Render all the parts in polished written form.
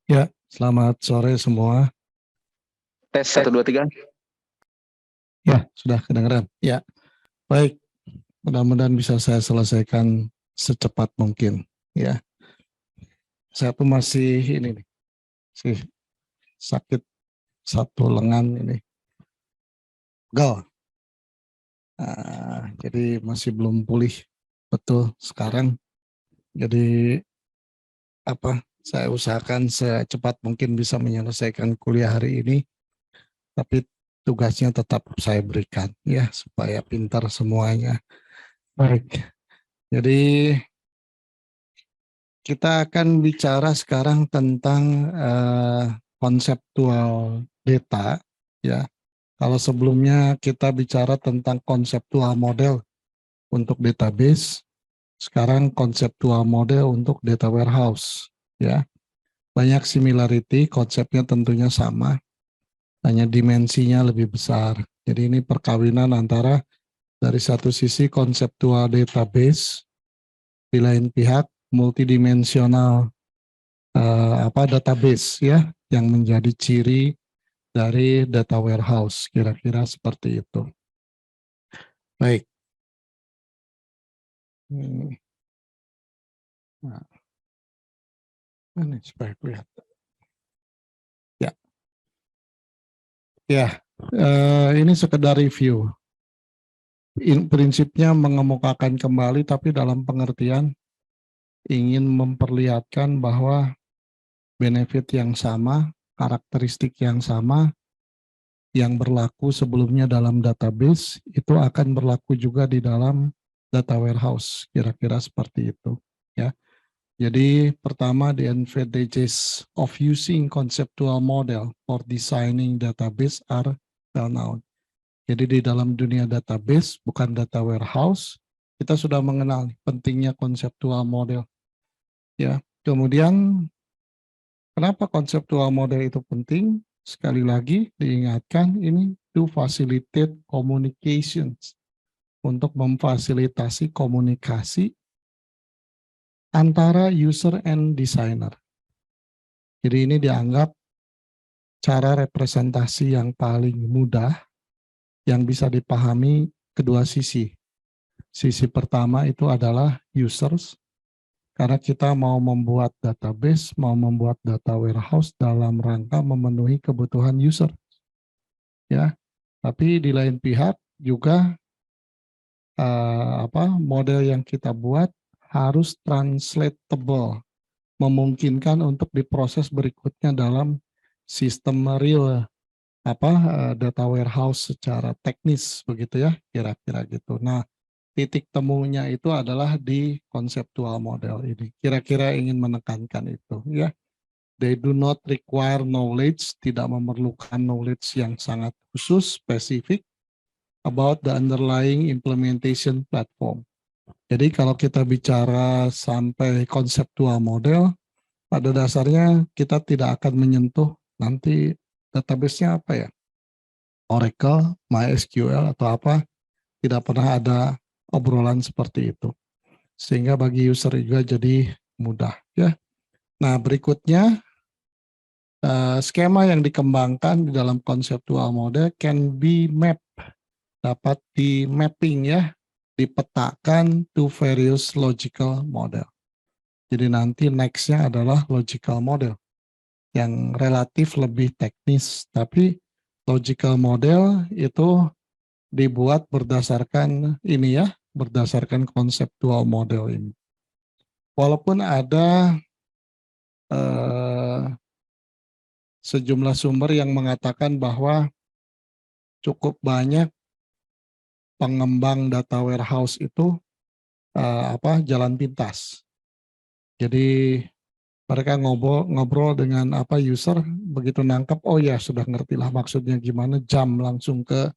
Ya, selamat sore semua. Tes 1, 2, 3. Ya, sudah kedengaran. Ya, baik. Mudah-mudahan bisa saya selesaikan secepat mungkin. Ya, saya tuh masih ini nih, sih sakit satu lengan ini, gal. Jadi masih belum pulih betul sekarang. Jadi saya usahakan secepat mungkin bisa menyelesaikan kuliah hari ini, tapi tugasnya tetap saya berikan ya supaya pintar semuanya. Baik. Jadi kita akan bicara sekarang tentang konseptual data, ya. Kalau sebelumnya kita bicara tentang konseptual model untuk database, sekarang konseptual model untuk data warehouse, ya. Banyak similarity, konsepnya tentunya sama, hanya dimensinya lebih besar. Jadi ini perkawinan antara dari satu sisi konseptual database, di lain pihak multidimensional database ya yang menjadi ciri dari data warehouse, kira-kira seperti itu. Baik. Nah, ini supaya kelihatan. Ya, ini sekedar review. Prinsipnya mengemukakan kembali, tapi dalam pengertian ingin memperlihatkan bahwa benefit yang sama, karakteristik yang sama, yang berlaku sebelumnya dalam database, itu akan berlaku juga di dalam data warehouse, kira-kira seperti itu. Ya. Jadi pertama, the advantages of using conceptual model for designing database are well known. Jadi di dalam dunia database, bukan data warehouse, kita sudah mengenal pentingnya conceptual model. Ya, kemudian kenapa conceptual model itu penting? Sekali lagi diingatkan, ini to facilitate communications, untuk memfasilitasi komunikasi antara user and designer. Jadi ini dianggap cara representasi yang paling mudah yang bisa dipahami kedua sisi. Sisi pertama itu adalah users, karena kita mau membuat database, mau membuat data warehouse dalam rangka memenuhi kebutuhan user. Ya, tapi di lain pihak juga model yang kita buat harus translatable, memungkinkan untuk diproses berikutnya dalam sistem real data warehouse secara teknis begitu ya, kira-kira gitu. Nah, titik temunya itu adalah di konseptual model ini. Kira-kira ingin menekankan itu ya. They do not require knowledge, tidak memerlukan knowledge yang sangat khusus, spesifik about the underlying implementation platform. Jadi kalau kita bicara sampai konseptual model, pada dasarnya kita tidak akan menyentuh nanti database-nya apa ya, Oracle, MySQL atau apa, tidak pernah ada obrolan seperti itu. Sehingga bagi user juga jadi mudah ya. Nah, berikutnya skema yang dikembangkan di dalam konseptual model can be map, dapat di mapping ya, dipetakan to various logical model. Jadi nanti next-nya adalah logical model yang relatif lebih teknis, tapi logical model itu dibuat berdasarkan ini ya, berdasarkan konseptual model ini. Walaupun ada sejumlah sumber yang mengatakan bahwa cukup banyak pengembang data warehouse itu jalan pintas. Jadi mereka ngobrol dengan user, begitu nangkep, oh ya sudah ngerti lah maksudnya gimana, jam langsung ke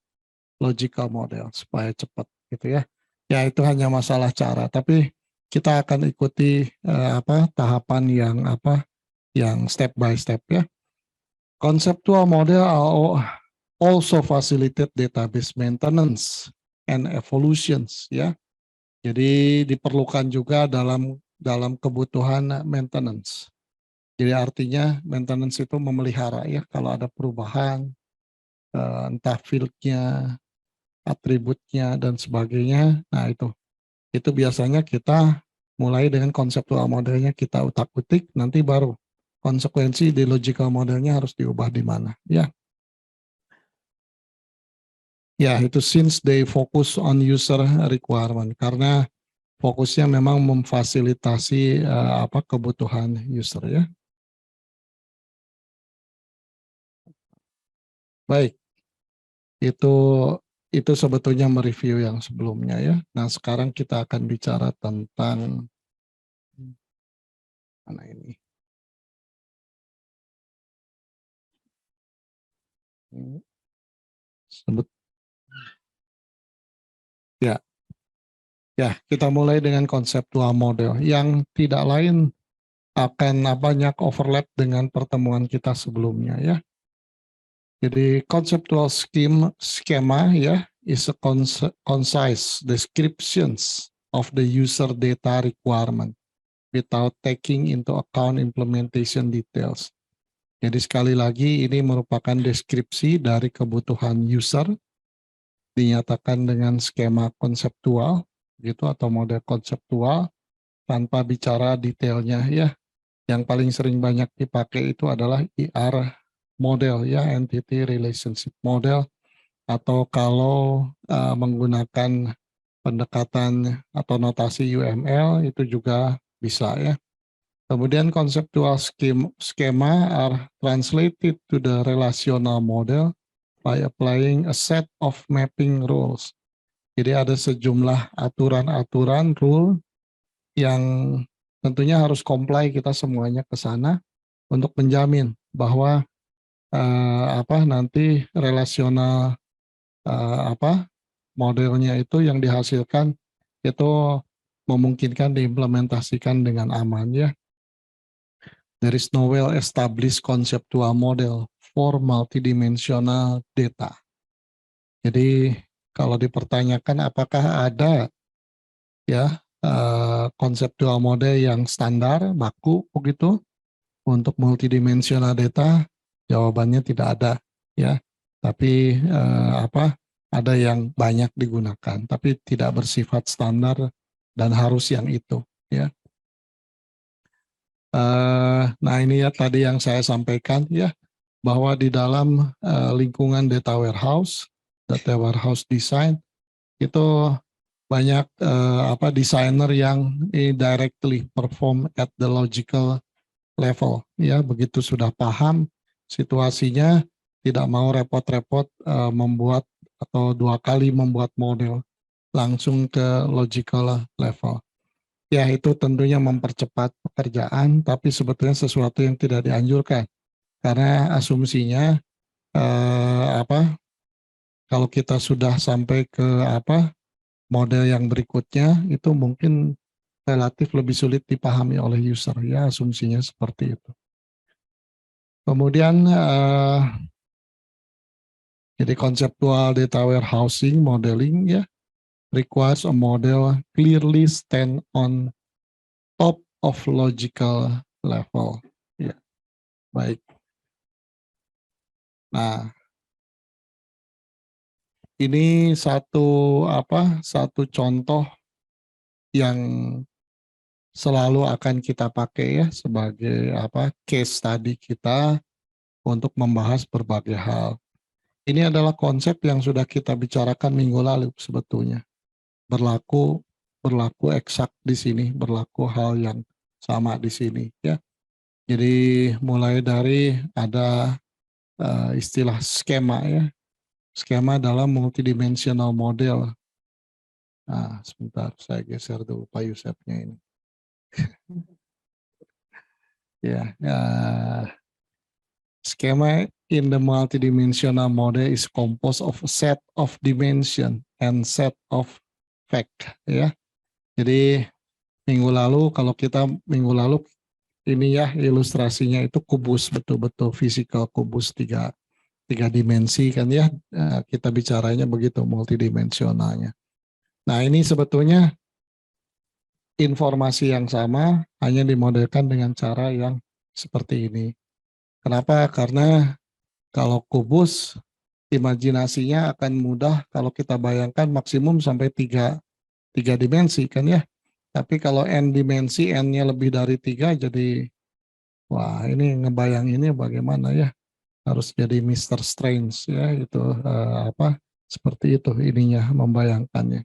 logical model supaya cepat gitu ya. Ya itu hanya masalah cara, tapi kita akan ikuti tahapan yang step by step ya. Conceptual model also facilitate database maintenance and evolutions ya. Jadi diperlukan juga dalam kebutuhan maintenance. Jadi artinya maintenance itu memelihara ya, kalau ada perubahan, entah field-nya, atributnya, dan sebagainya. Nah itu biasanya kita mulai dengan konseptual modelnya kita utak-utik, nanti baru konsekuensi di logical modelnya harus diubah di mana. Ya, itu since they focus on user requirement, karena fokusnya memang memfasilitasi kebutuhan user ya. Baik, itu itu sebetulnya mereview yang sebelumnya ya. Nah, sekarang kita akan bicara tentang mana ini. Sebut ya. Ya, kita mulai dengan konseptual model yang tidak lain akan banyak overlap dengan pertemuan kita sebelumnya ya. Jadi conceptual schema ya is a concise descriptions of the user data requirement without taking into account implementation details. Jadi sekali lagi ini merupakan deskripsi dari kebutuhan user dinyatakan dengan skema konseptual gitu atau model konseptual tanpa bicara detailnya ya. Yang paling sering banyak dipakai itu adalah ER model ya, entity relationship model, atau kalau menggunakan pendekatan atau notasi UML itu juga bisa ya. Kemudian conceptual schema are translated to the relational model by applying a set of mapping rules. Jadi ada sejumlah aturan-aturan rule yang tentunya harus comply kita semuanya ke sana untuk menjamin bahwa nanti relasional modelnya itu yang dihasilkan itu memungkinkan diimplementasikan dengan aman ya. There is no well established conceptual model for multidimensional data. Jadi kalau dipertanyakan apakah ada ya konseptual model yang standar baku begitu untuk multidimensional data, jawabannya tidak ada ya. Tapi ada yang banyak digunakan, tapi tidak bersifat standar dan harus yang itu ya. Nah ini ya tadi yang saya sampaikan ya, bahwa di dalam lingkungan data warehouse design itu banyak desainer yang directly perform at the logical level ya. Begitu sudah paham situasinya, tidak mau repot-repot membuat atau 2 kali membuat model, langsung ke logical level. Ya itu tentunya mempercepat pekerjaan, tapi sebetulnya sesuatu yang tidak dianjurkan. Karena asumsinya kalau kita sudah sampai ke model yang berikutnya, itu mungkin relatif lebih sulit dipahami oleh user ya, asumsinya seperti itu. Kemudian jadi conceptual data warehousing modeling ya requires a model clearly stand on top of logical level. Ya, baik. Nah, ini satu contoh yang selalu akan kita pakai ya sebagai case study kita untuk membahas berbagai hal. Ini adalah konsep yang sudah kita bicarakan minggu lalu sebetulnya. Berlaku eksak di sini, berlaku hal yang sama di sini ya. Jadi mulai dari ada istilah skema ya. Skema dalam multidimensional model. Nah, sebentar saya geser dulu Pak Yusefnya ini. Ya, schema in the multidimensional model is composed of a set of dimension and set of fact ya. Jadi minggu lalu ini ya ilustrasinya itu kubus, betul-betul physical kubus tiga dimensi kan ya, kita bicaranya begitu multidimensionalnya. Nah ini sebetulnya informasi yang sama hanya dimodelkan dengan cara yang seperti ini. Kenapa? Karena kalau kubus, imajinasinya akan mudah kalau kita bayangkan maksimum sampai tiga dimensi kan ya. Tapi kalau n dimensi, n-nya lebih dari 3, jadi wah ini ngebayang ini bagaimana ya. Harus jadi Mr. Strange ya, itu seperti itu ininya membayangkannya.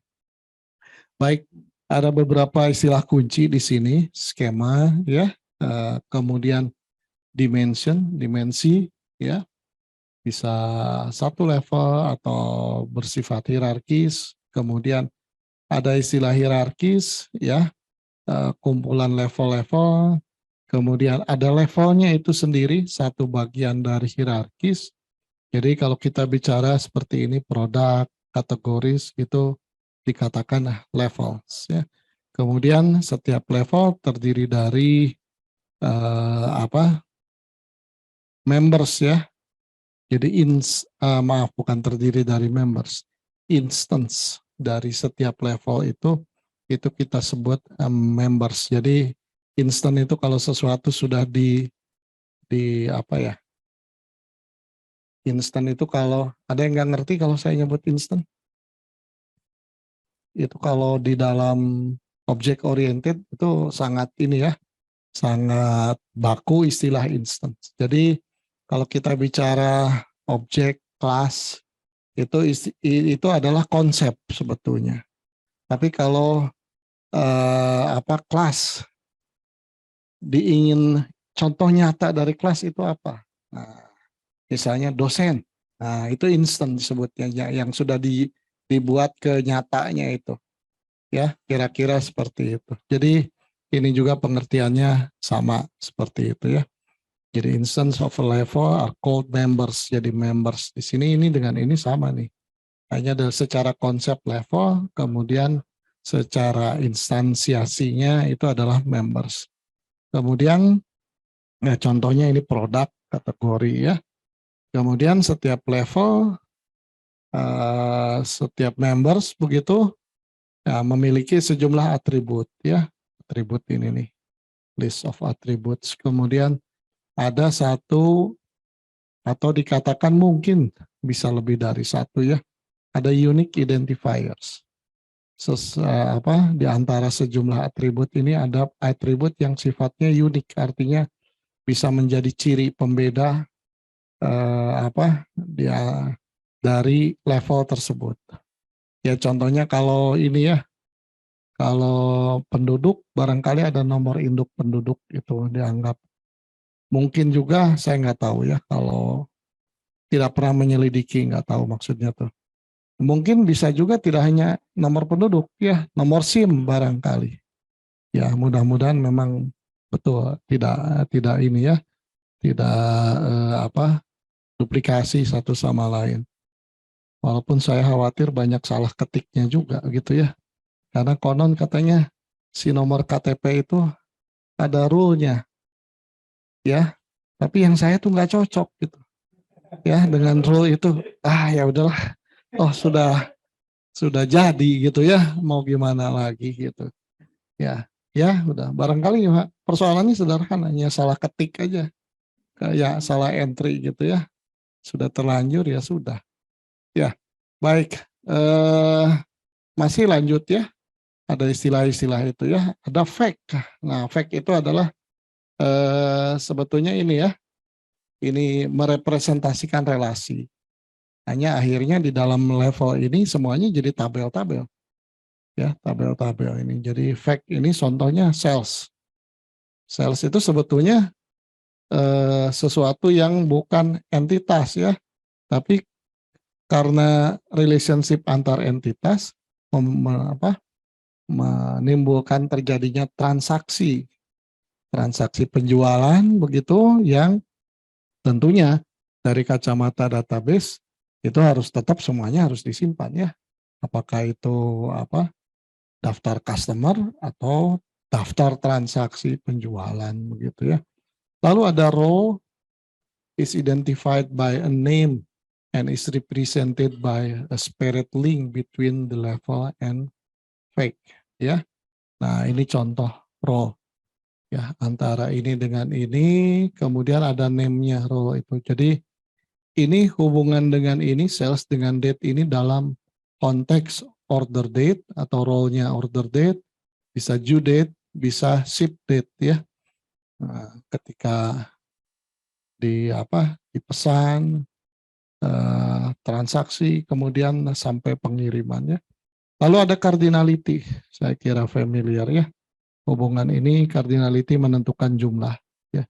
Baik, ada beberapa istilah kunci di sini, skema ya, kemudian dimensi ya, bisa satu level atau bersifat hierarkis, kemudian ada istilah hierarkis ya, kumpulan level-level, kemudian ada levelnya itu sendiri, satu bagian dari hierarkis. Jadi kalau kita bicara seperti ini, produk, kategoris, itu dikatakan levels ya. Kemudian setiap level terdiri dari members ya. Jadi maaf, bukan terdiri dari members, instance dari setiap level itu kita sebut members. Jadi instant itu kalau sesuatu sudah di apa ya? Instant itu kalau ada yang nggak ngerti kalau saya nyebut instant, itu kalau di dalam object oriented itu sangat ini ya, sangat baku istilah instant. Jadi kalau kita bicara objek, kelas, itu adalah konsep sebetulnya. Tapi kalau kelas diingin contoh nyata dari kelas itu apa? Nah, misalnya dosen. Nah, itu instant disebutnya yang sudah dibuat ke nyatanya itu. Ya, kira-kira seperti itu. Jadi ini juga pengertiannya sama seperti itu ya. Jadi instance of a level are called members. Jadi members di sini ini dengan ini sama nih. Hanya secara konsep level, kemudian secara instansiasinya itu adalah members. Kemudian contohnya ini produk kategori ya. Kemudian setiap level, setiap members begitu ya, memiliki sejumlah atribut ya. Atribut ini nih, list of attributes. Kemudian ada satu atau dikatakan mungkin bisa lebih dari satu ya. Ada unique identifiers. Di antara sejumlah atribut ini ada atribut yang sifatnya unik, artinya bisa menjadi ciri pembeda dia dari level tersebut. Ya contohnya kalau ini ya, kalau penduduk barangkali ada nomor induk penduduk itu dianggap. Mungkin juga saya nggak tahu ya, kalau tidak pernah menyelidiki nggak tahu maksudnya tuh. Mungkin bisa juga tidak hanya nomor penduduk ya, nomor SIM barangkali. Ya mudah-mudahan memang betul tidak ini ya, tidak duplikasi satu sama lain. Walaupun saya khawatir banyak salah ketiknya juga gitu ya. Karena konon katanya si nomor KTP itu ada rule-nya ya. Tapi yang saya tuh nggak cocok gitu. Ya dengan rule itu, ya udahlah. Oh sudah jadi gitu ya, mau gimana lagi gitu. Ya udah, barangkali persoalannya sederhana, hanya salah ketik aja, kayak salah entry gitu ya, sudah terlanjur ya sudah. Ya baik, masih lanjut ya, ada istilah-istilah itu ya, ada fact. Nah fact itu adalah sebetulnya ini ya, ini merepresentasikan relasi. Hanya akhirnya di dalam level ini semuanya jadi tabel-tabel. Ya, tabel-tabel ini. Jadi fact ini contohnya sales. Sales itu sebetulnya sesuatu yang bukan entitas ya, tapi karena relationship antar entitas menimbulkan terjadinya transaksi penjualan begitu, yang tentunya dari kacamata database itu harus tetap semuanya harus disimpan ya. Apakah itu daftar customer atau daftar transaksi penjualan begitu ya. Lalu ada row is identified by a name and is represented by a spirit link between the level and fake ya. Nah, ini contoh row. Ya, antara ini dengan ini, kemudian ada name-nya role itu. Jadi ini hubungan dengan ini, sales dengan date ini dalam konteks order date atau role-nya order date, bisa due date, bisa ship date ya. Nah, ketika dipesan, transaksi, kemudian sampai pengirimannya. Lalu ada cardinality, saya kira familiar ya. Hubungan ini cardinality menentukan jumlah ya.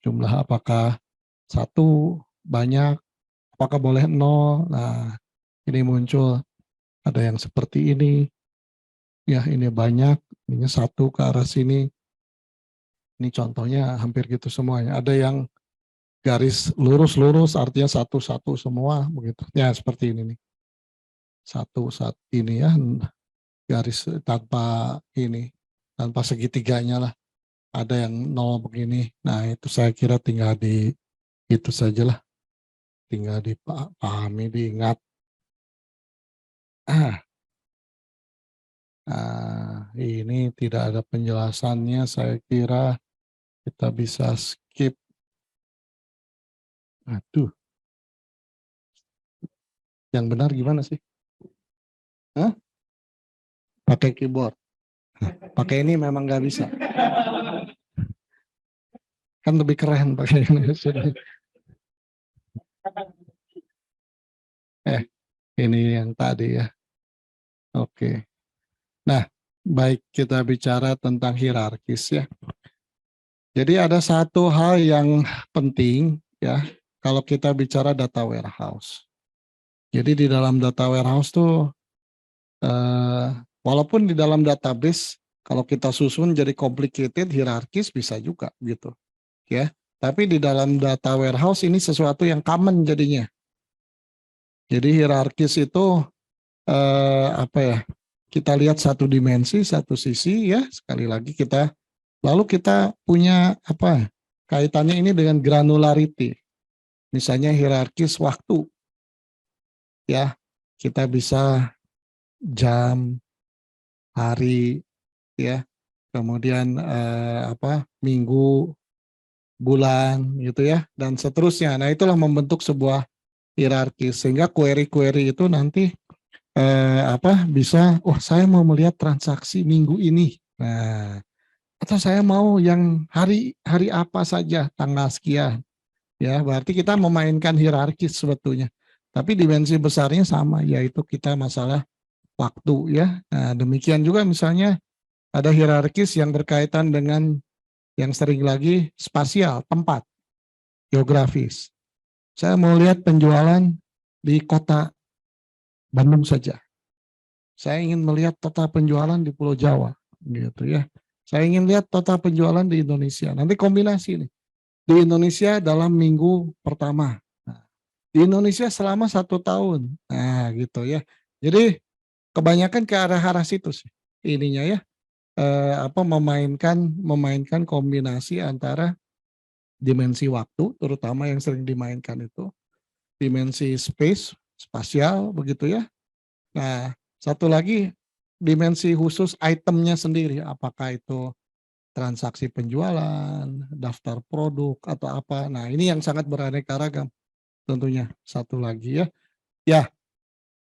Jumlah apakah satu, banyak, apakah boleh nol. Nah, ini muncul ada yang seperti ini. Ya, ini banyak, ini satu ke arah sini. Ini contohnya hampir gitu semuanya. Ada yang garis lurus-lurus artinya satu-satu semua begitu. Ya, seperti ini nih. Satu saat ini ya, garis tanpa ini, tanpa segitiganya lah. Ada yang nol begini. Nah, itu saya kira tinggal di itu sajalah, tinggal dipahami, diingat. Ini tidak ada penjelasannya, saya kira kita bisa skip. Aduh, yang benar gimana sih? Hah? Pakai keyboard. Pakai ini memang nggak bisa. Kan lebih keren pakai ini. Ini yang tadi ya. Oke. Nah, baik kita bicara tentang hierarkis ya. Jadi ada satu hal yang penting ya kalau kita bicara data warehouse. Jadi di dalam data warehouse tuh walaupun di dalam database kalau kita susun jadi complicated hierarkis bisa juga gitu ya. Tapi di dalam data warehouse ini sesuatu yang common jadinya. Jadi hierarkis itu apa ya? Kita lihat satu dimensi, satu sisi ya. Sekali lagi lalu kita punya apa? Kaitannya ini dengan granularity. Misalnya hierarkis waktu ya. Kita bisa jam, hari ya. Kemudian minggu, bulan gitu ya dan seterusnya. Nah, itulah membentuk sebuah hierarki sehingga query-query itu nanti bisa saya mau melihat transaksi minggu ini. Nah, atau saya mau yang hari hari apa saja tanggal sekian. Ya, berarti kita memainkan hierarkis sebetulnya. Tapi dimensi besarnya sama, yaitu kita masalah waktu ya. Nah, demikian juga misalnya ada hierarkis yang berkaitan dengan yang sering lagi spasial, tempat, geografis. Saya mau lihat penjualan di kota Bandung saja. Saya ingin melihat total penjualan di Pulau Jawa, gitu ya. Saya ingin lihat total penjualan di Indonesia. Nanti kombinasi nih. Di Indonesia dalam minggu pertama. Nah, di Indonesia selama 1 tahun. Nah, gitu ya. Jadi kebanyakan ke arah situ sih. Ininya ya. Memainkan kombinasi antara dimensi waktu, terutama yang sering dimainkan itu, dimensi space, spasial, begitu ya. Nah, satu lagi dimensi khusus itemnya sendiri, apakah itu transaksi penjualan, daftar produk, atau apa. Nah, ini yang sangat beraneka ragam tentunya. Satu lagi ya, ya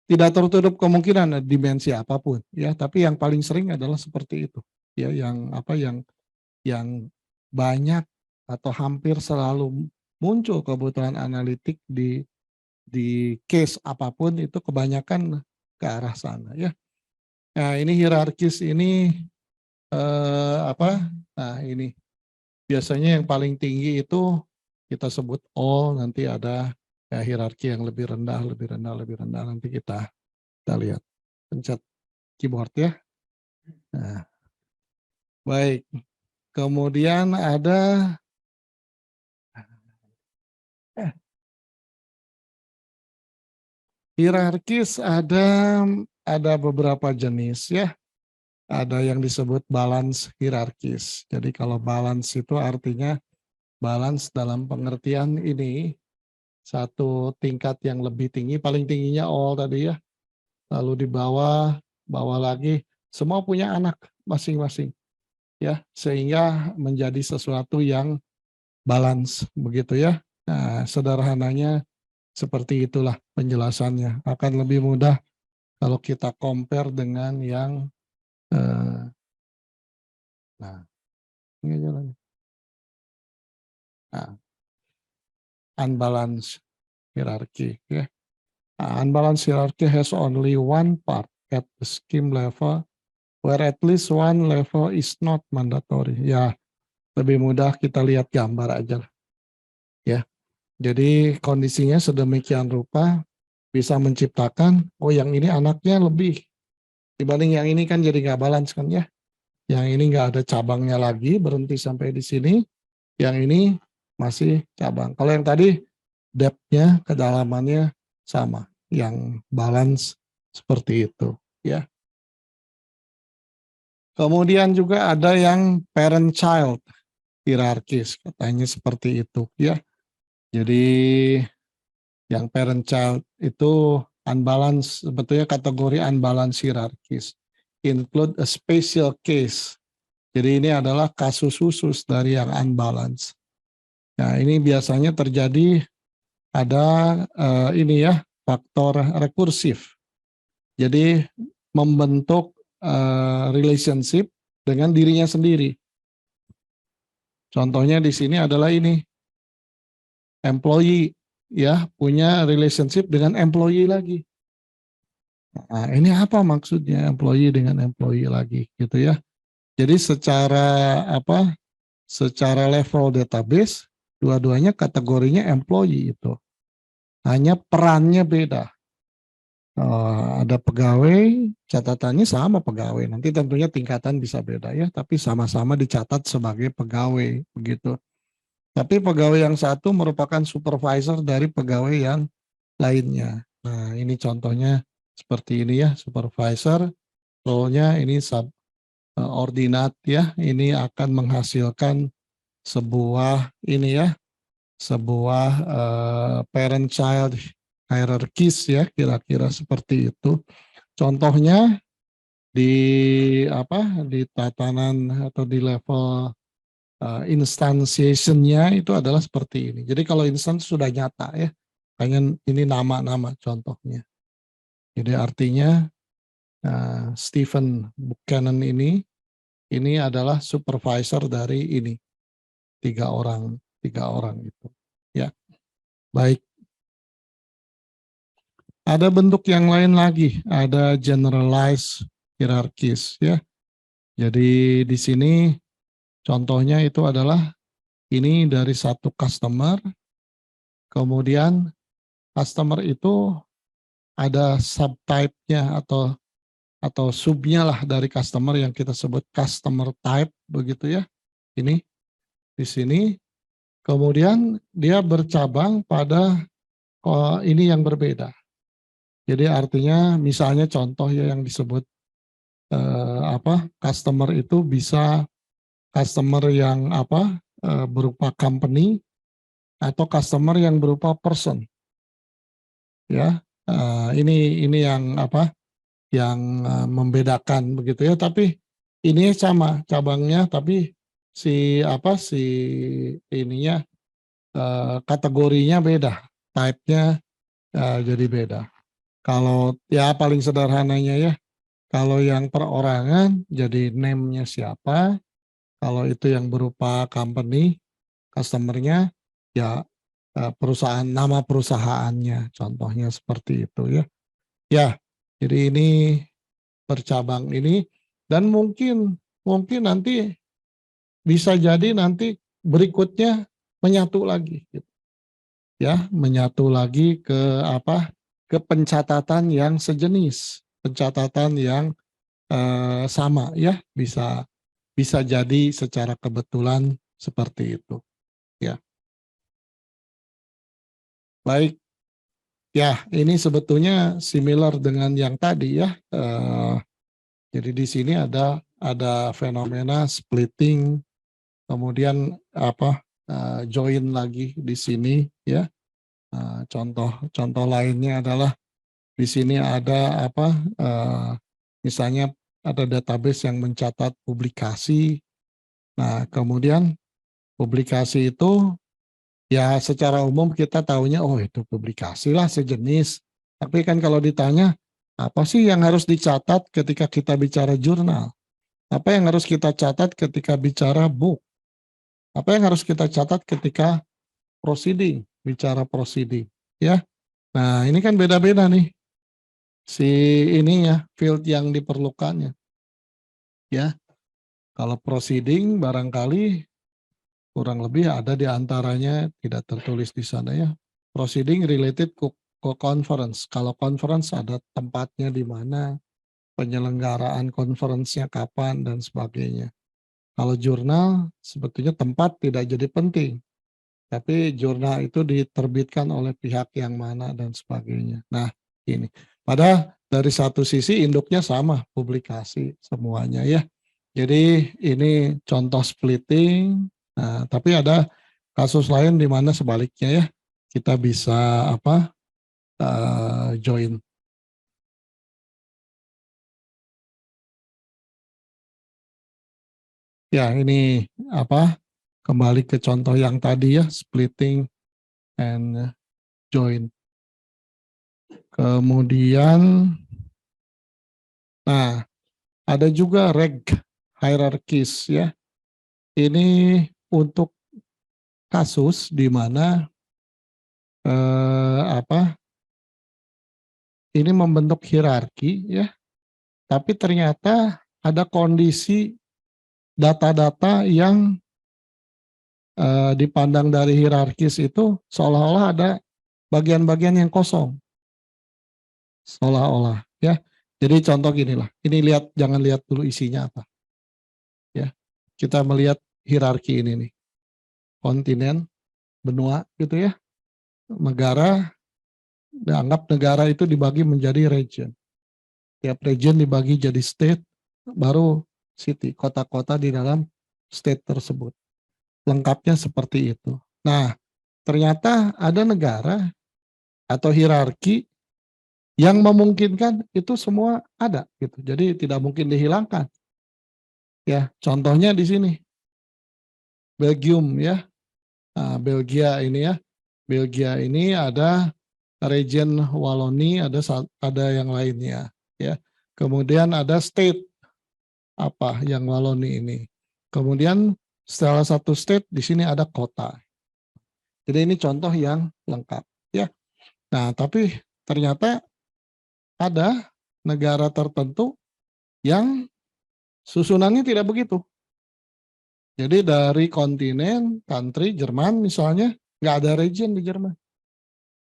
tidak tertutup kemungkinan dimensi apapun ya, tapi yang paling sering adalah seperti itu ya, yang banyak atau hampir selalu muncul kebutuhan analitik di case apapun itu kebanyakan ke arah sana ya. Nah, ini hierarkis ini Nah, ini biasanya yang paling tinggi itu kita sebut all, nanti ada ya, hierarki yang lebih rendah, lebih rendah, lebih rendah. Nanti kita lihat. Pencet keyboard ya. Nah, baik. Kemudian ada hierarkis, ada beberapa jenis ya. Ada yang disebut balance hierarkis. Jadi kalau balance itu artinya balance dalam pengertian ini satu tingkat yang lebih tinggi, paling tingginya all tadi ya. Lalu di bawah lagi semua punya anak masing-masing. ya, sehingga menjadi sesuatu yang balance begitu ya. Nah, sederhananya seperti itulah penjelasannya. Akan lebih mudah kalau kita compare dengan yang nah, ini aja lagi. Nah, unbalanced hierarchy ya. Unbalanced hierarchy has only one part at the scheme level where at least one level is not mandatory. Ya, lebih mudah kita lihat gambar aja lah. Ya. Jadi kondisinya sedemikian rupa bisa menciptakan, oh yang ini anaknya lebih dibanding yang ini kan jadi nggak balance kan ya. Yang ini nggak ada cabangnya lagi, berhenti sampai di sini. Yang ini masih cabang. Kalau yang tadi depth-nya, kedalamannya sama, yang balance seperti itu ya. Kemudian juga ada yang parent child hierarkis, katanya seperti itu ya. Jadi yang parent child itu unbalance, sebetulnya kategori unbalance hierarkis. Include a special case. Jadi ini adalah kasus khusus dari yang unbalance. Nah ini biasanya terjadi ada ini ya, faktor rekursif. Jadi membentuk relationship dengan dirinya sendiri. Contohnya di sini adalah ini, employee ya, punya relationship dengan employee lagi. Nah, ini apa maksudnya employee dengan employee lagi gitu ya. Jadi secara apa? Secara level database dua-duanya kategorinya employee itu. Hanya perannya beda. Ada pegawai, catatannya sama pegawai. Nanti tentunya tingkatan bisa beda ya, tapi sama-sama dicatat sebagai pegawai begitu. Tapi pegawai yang satu merupakan supervisor dari pegawai yang lainnya. Nah, ini contohnya seperti ini ya, supervisor, role-nya ini subordinate ya, ini akan menghasilkan sebuah ini ya, sebuah parent-child hierarchies ya, kira-kira seperti itu. Contohnya di apa, di tatanan atau di level instantiation-nya itu adalah seperti ini. Jadi kalau instance sudah nyata ya, pengen ini nama-nama contohnya. Jadi artinya Stephen Buchanan ini adalah supervisor dari ini tiga orang itu. Ya, baik. Ada bentuk yang lain lagi, ada generalized hierarchies ya. Jadi di sini contohnya itu adalah ini dari satu customer, kemudian customer itu ada subtype-nya atau subnya lah dari customer yang kita sebut customer type begitu ya. Ini di sini. Kemudian dia bercabang pada ini yang berbeda. Jadi artinya misalnya contoh ya yang disebut customer itu bisa customer yang berupa company atau customer yang berupa person. Ya. Ini yang yang membedakan begitu ya, tapi ini sama cabangnya, tapi si ininya kategorinya beda, type-nya jadi beda. Kalau ya paling sederhananya ya, kalau yang perorangan jadi name-nya siapa, kalau itu yang berupa company, customer-nya ya perusahaan, nama perusahaannya, contohnya seperti itu ya. Ya, jadi ini bercabang ini, dan mungkin nanti bisa jadi nanti berikutnya menyatu lagi gitu. Ya, menyatu lagi ke ke pencatatan yang sejenis, pencatatan yang sama ya, bisa jadi secara kebetulan seperti itu ya. Baik ya, ini sebetulnya similar dengan yang tadi ya. Jadi di sini ada fenomena splitting, kemudian join lagi di sini ya. Contoh lainnya adalah di sini ada misalnya ada database yang mencatat publikasi, Nah, kemudian publikasi itu ya secara umum kita tahunya oh itu publikasi lah sejenis. Tapi kan kalau ditanya apa sih yang harus dicatat ketika kita bicara jurnal? Apa yang harus kita catat ketika bicara book? Apa yang harus kita catat ketika proceeding, bicara proceeding, ya. Nah, ini kan beda-beda nih si ininya, field yang diperlukannya, ya. Kalau proceeding barangkali kurang lebih ada di antaranya tidak tertulis di sana ya. Proceeding related ke conference. Kalau conference ada tempatnya di mana, penyelenggaraan conference-nya kapan dan sebagainya. Kalau jurnal sebetulnya tempat tidak jadi penting. Tapi jurnal itu diterbitkan oleh pihak yang mana dan sebagainya. Nah, ini. Padahal dari satu sisi induknya sama, publikasi semuanya ya. Jadi ini contoh splitting. Nah, tapi ada kasus lain di mana sebaliknya ya. Kita bisa join. Ya, ini kembali ke contoh yang tadi ya, splitting and join. Kemudian nah, ada juga reg hierarchies ya. Ini untuk kasus di mana ini membentuk hierarki ya, tapi ternyata ada kondisi data-data yang dipandang dari hierarkis itu seolah-olah ada bagian-bagian yang kosong, seolah-olah ya. Jadi contoh gini lah, ini lihat, jangan lihat dulu isinya apa ya. Kita melihat hierarki ini nih, kontinen, benua gitu ya, negara, dianggap negara itu dibagi menjadi region. Tiap region dibagi jadi state, baru city, kota-kota di dalam state tersebut. Lengkapnya seperti itu. Nah, ternyata ada negara atau hierarki yang memungkinkan itu semua ada gitu. Jadi tidak mungkin dihilangkan. Ya, contohnya di sini. Belgium ya. Nah, Belgia ini ya. Belgia ini ada region Wallonie, ada yang lainnya ya. Kemudian ada state yang Wallonie ini. Kemudian salah satu state di sini ada kota. Jadi ini contoh yang lengkap ya. Nah, tapi ternyata ada negara tertentu yang susunannya tidak begitu. Jadi dari kontinen, country, Jerman misalnya, nggak ada region di Jerman.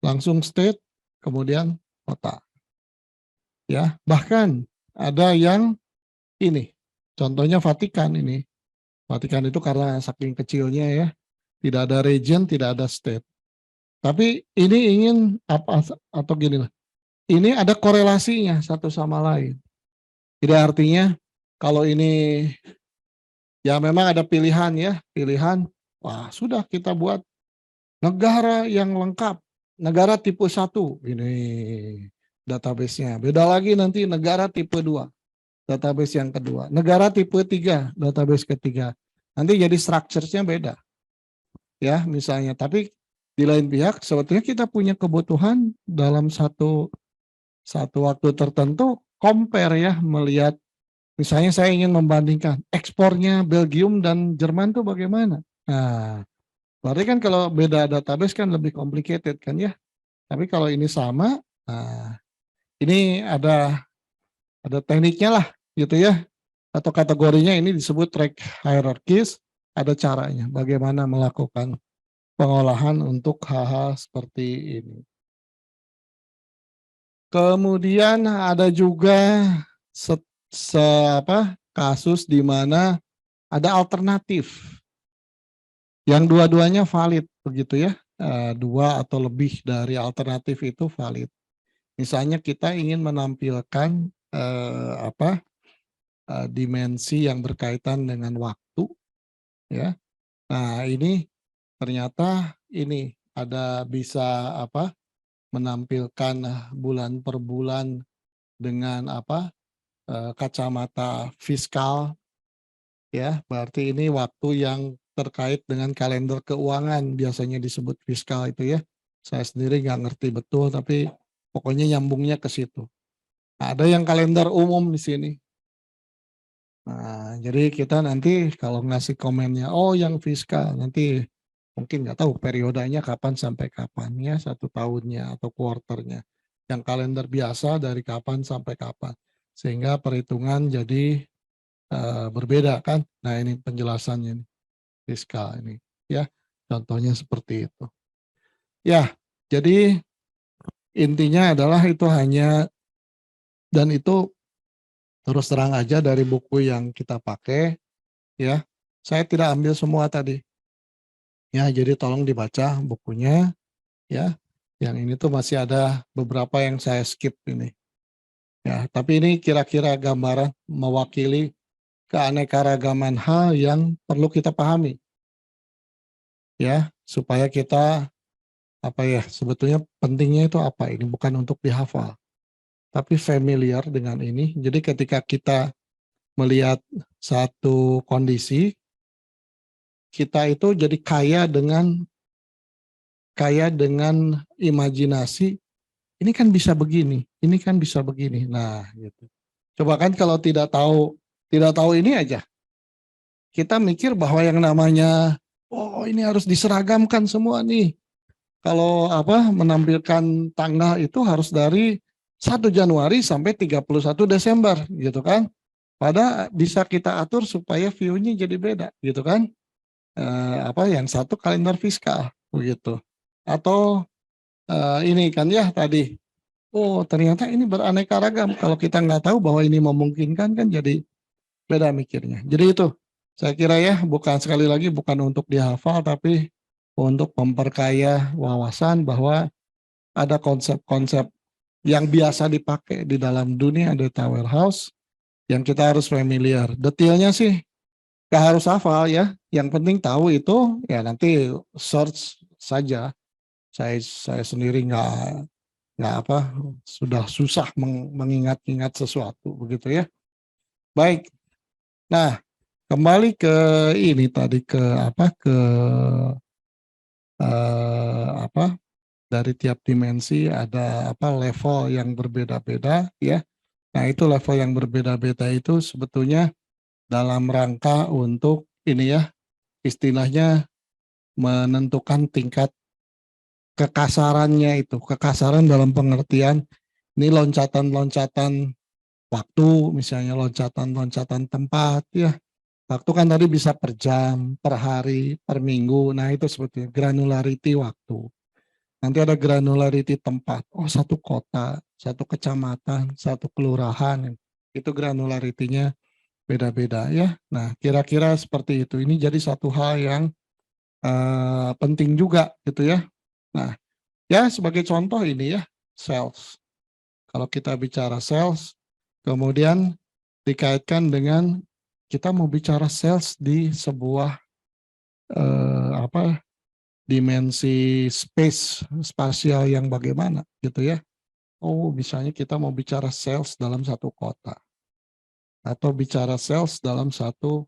Langsung state, kemudian kota. Ya, bahkan ada yang ini, contohnya Vatikan ini. Vatikan itu karena saking kecilnya ya, tidak ada region, tidak ada state. Tapi ini ingin apa atau gini lah, ini ada korelasinya satu sama lain. Jadi artinya kalau ini ya memang ada pilihan ya, pilihan, wah sudah kita buat negara yang lengkap, negara tipe 1, ini database-nya. Beda lagi nanti negara tipe 2, database yang kedua. Negara tipe 3, database ketiga. Nanti jadi structure-nya beda. Ya, misalnya. Tapi di lain pihak, sebetulnya kita punya kebutuhan dalam satu waktu tertentu, compare ya, melihat misalnya saya ingin membandingkan ekspornya Belgium dan Jerman tuh bagaimana. Nah, berarti kan kalau beda database kan lebih complicated kan ya. Tapi kalau ini sama, nah ini ada tekniknya lah gitu ya. Atau kategorinya ini disebut track hierarchies, ada caranya bagaimana melakukan pengolahan untuk hal-hal seperti ini. Kemudian ada juga kasus di mana ada alternatif yang dua-duanya valid begitu ya, dua atau lebih dari alternatif itu valid. Misalnya kita ingin menampilkan dimensi yang berkaitan dengan waktu ya. Nah, ini ternyata ini ada bisa menampilkan bulan per bulan dengan kacamata fiskal ya, berarti ini waktu yang terkait dengan kalender keuangan, biasanya disebut fiskal itu ya. Saya sendiri nggak ngerti betul, tapi pokoknya nyambungnya ke situ. Ada yang kalender umum di sini. Nah, jadi kita nanti kalau ngasih komennya, oh yang fiskal, nanti mungkin nggak tahu periodenya kapan sampai kapan ya, 1 tahunnya atau kuarternya. Yang kalender biasa dari kapan sampai kapan. Sehingga perhitungan jadi berbeda kan. Nah ini penjelasannya nih, fiskal ini ya. Contohnya seperti itu. Ya, jadi intinya adalah itu hanya, dan itu terus terang aja dari buku yang kita pakai ya. Saya tidak ambil semua tadi. Ya, jadi tolong dibaca bukunya ya. Yang ini tuh masih ada beberapa yang saya skip ini. Ya, tapi ini kira-kira gambaran mewakili keanekaragaman hal yang perlu kita pahami. Ya, supaya kita apa ya, sebetulnya pentingnya itu apa, ini bukan untuk dihafal, tapi familiar dengan ini. Jadi ketika kita melihat satu kondisi, kita itu jadi kaya dengan imajinasi, ini kan bisa begini, ini kan bisa begini. Nah, gitu. Coba kan kalau tidak tahu ini aja, kita mikir bahwa yang namanya, oh ini harus diseragamkan semua nih. Kalau apa, menampilkan tanggal itu harus dari 1 Januari sampai 31 Desember gitu kan. Pada bisa kita atur supaya view-nya jadi beda gitu kan. Apa yang satu kalender fiskal begitu. Atau ini kan ya tadi, oh ternyata ini beraneka ragam. Kalau kita nggak tahu bahwa ini memungkinkan kan jadi beda mikirnya. Jadi itu saya kira ya, bukan, sekali lagi bukan untuk dihafal, tapi untuk memperkaya wawasan bahwa ada konsep-konsep yang biasa dipakai di dalam dunia data warehouse yang kita harus familiar. Detailnya sih gak harus hafal ya. Yang penting tahu itu ya, nanti search saja. Saya sendiri nggak apa, sudah susah mengingat-ingat sesuatu begitu ya. Baik. Nah, kembali ke ini tadi, ke apa, ke apa, dari tiap dimensi ada apa, level yang berbeda-beda ya. Nah, itu level yang berbeda-beda itu sebetulnya dalam rangka untuk ini ya, istilahnya menentukan tingkat kekasarannya itu. Kekasaran dalam pengertian ini loncatan-loncatan waktu, misalnya loncatan-loncatan tempat ya. Waktu kan tadi bisa per jam, per hari, per minggu. Nah, itu sebetulnya granularity waktu. Nanti ada granularity tempat. Oh, satu kota, satu kecamatan, satu kelurahan. Itu granularity-nya beda-beda ya. Nah, kira-kira seperti itu. Ini jadi satu hal yang penting juga gitu ya. Nah, ya sebagai contoh ini ya, sales. Kalau kita bicara sales, kemudian dikaitkan dengan kita mau bicara sales di sebuah apa, dimensi spasial yang bagaimana gitu ya. Oh, misalnya kita mau bicara sales dalam satu kota atau bicara sales dalam satu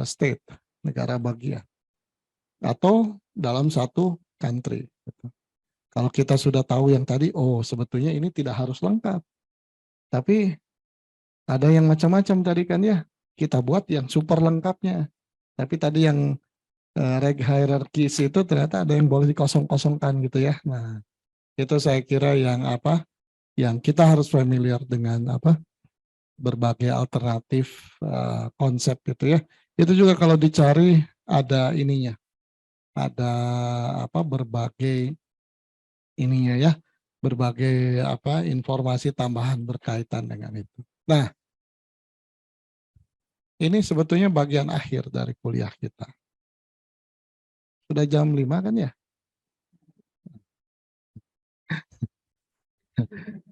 state, negara bagian, atau dalam satu country. Gitu. Kalau kita sudah tahu yang tadi, oh sebetulnya ini tidak harus lengkap, tapi ada yang macam-macam tadi kan ya. Kita buat yang super lengkapnya. Tapi tadi yang reg hierarchies itu ternyata ada yang boleh dikosong-kosongkan gitu ya. Nah, itu saya kira yang apa, yang kita harus familiar dengan apa, berbagai alternatif konsep gitu ya. Itu juga kalau dicari ada ininya, ada apa, berbagai ininya ya, berbagai apa, informasi tambahan berkaitan dengan itu. Nah, ini sebetulnya bagian akhir dari kuliah kita. Sudah jam 5 kan ya?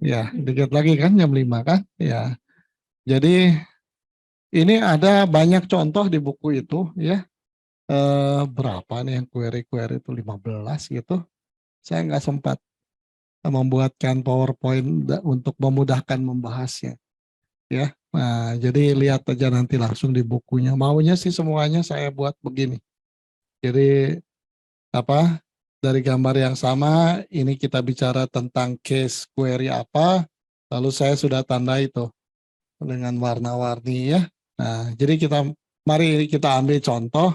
Ya, dikit lagi kan jam 5 kan? Ya. Jadi ini ada banyak contoh di buku itu ya. Berapa nih yang query-query itu, 15 gitu. Saya nggak sempat membuatkan PowerPoint untuk memudahkan membahasnya. Ya. Nah, jadi lihat aja nanti langsung di bukunya. Maunya sih semuanya saya buat begini. Jadi apa? Dari gambar yang sama, ini kita bicara tentang case query apa, lalu saya sudah tanda itu dengan warna-warni ya. Nah, jadi mari kita ambil contoh,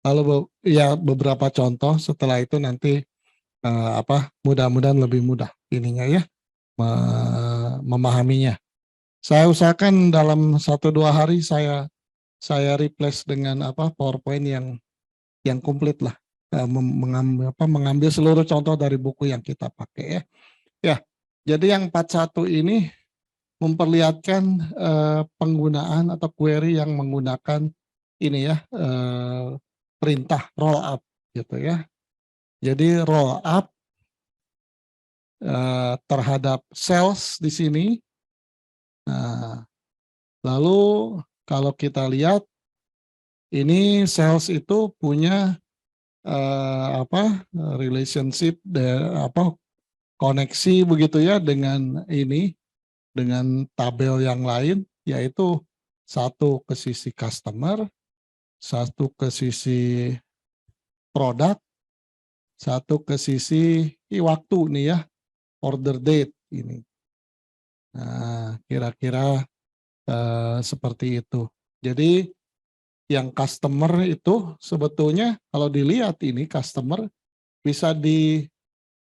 lalu ya beberapa contoh. Setelah itu nanti mudah-mudahan lebih mudah ininya ya, memahaminya. Saya usahakan dalam 1-2 hari saya replace dengan PowerPoint yang komplit lah, mengambil seluruh contoh dari buku yang kita pakai ya. Ya, jadi yang 41 ini memperlihatkan penggunaan atau query yang menggunakan ini ya, perintah roll up gitu ya. Jadi roll up terhadap cells di sini. Nah, lalu kalau kita lihat ini cells itu punya relationship koneksi begitu ya dengan tabel yang lain, yaitu satu ke sisi customer, satu ke sisi produk, satu ke sisi waktu nih ya, order date ini. Nah, kira-kira seperti itu. Jadi yang customer itu sebetulnya kalau dilihat ini customer bisa di